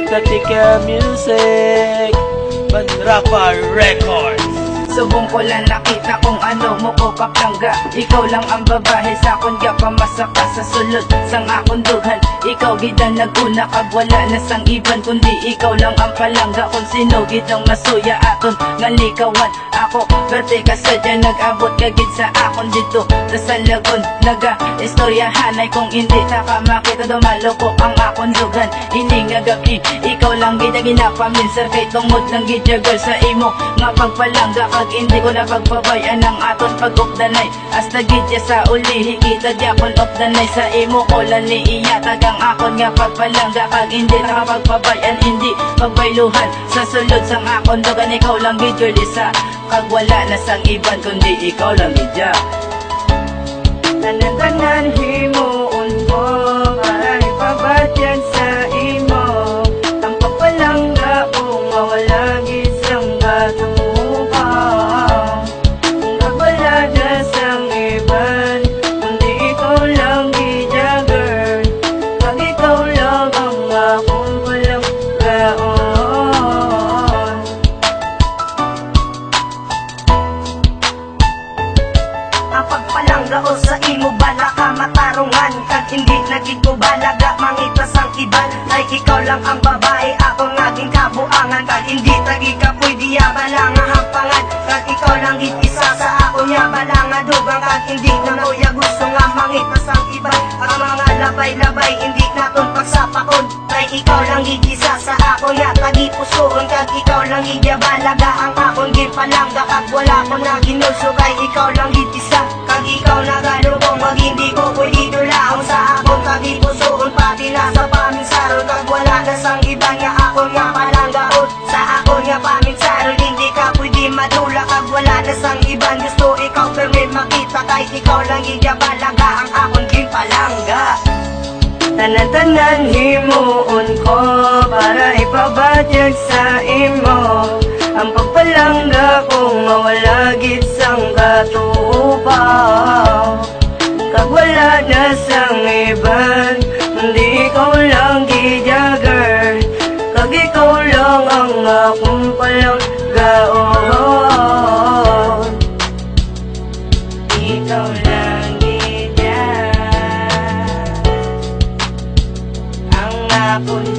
Katika Music, Manrapa Records. Subong ko lang nakita kung ano mo ko kaplangga. Ikaw lang ang babae sa akon ga pamasaka sa sulod sang akong dughan. Ikaw gidang naguna kag wala na sang iban, kundi ikaw lang ang palangga kung sino gidang masuya aton nga likawan. Ako berte ka sadya nag-abot kagid sa akon dito sa Salagon. Naga-istoryahanay kung hindi nakamakita dumaloko ang akon dughan. Ini nga gabi ikaw lang gidang ginapaminsan kay tungod lang gidyagal sa imo nga pagpalangga. Pag hindi ko na pagpabayan ang aton pag-updanay, hasta gidya sa uli higita diakon updanay. Sa imo ko lang niiyatag ang akon nga pagpalangga. Kag hindi nakapagpabayan, hindi pagbayluhan sa sulod sang akon dugan. Ikaw lang gidyo lisa, kag wala na sang iban kundi ikaw lang gidya. Tanan-tanan himuon ko para ipabatyan sa imo. Ang pagpalangga kung mawala gisang gato. O sa imo bala ka matarungan, kag hindi naging ko balaga mangitas ang iban. Ay ikaw lang ang babae ako naging kabuangan, kag hindi tagi ka pwede yabala nga hampangan. Kag ikaw lang isa sa ako yabala nga dugang, kag hindi na noya gusto nga mangitas ang iban. Ang mga labay-labay hindi naton pagsapakon. Ay ikaw lang isa sa ako ya tagi pusoon, kag ikaw lang yabalaga ang akong ginpalangga. Kag wala ko na ginuso kay ikaw lang isa. Kag ikaw nagalubong mag hindi ko pwede dulaon sa akong kagipusoon, pati nasa paminsaron. Kag wala na sang iba nga akong nga palanggaon sa akong nga paminsaron. Hindi ka pwede madula kag wala na sang ibang gusto ikaw perme makita, kay ikaw lang igabalaga ang akong ginpalangga. Tanan-tanan himuon ko para ipabatyag sa imo. Ang pagpalangga kung mawala gid sang katupaw. Kag wala na sang iban, hindi ikaw lang gidyager. Kag ikaw lang ang akong palanggaon. Ikaw lang gidya ang akong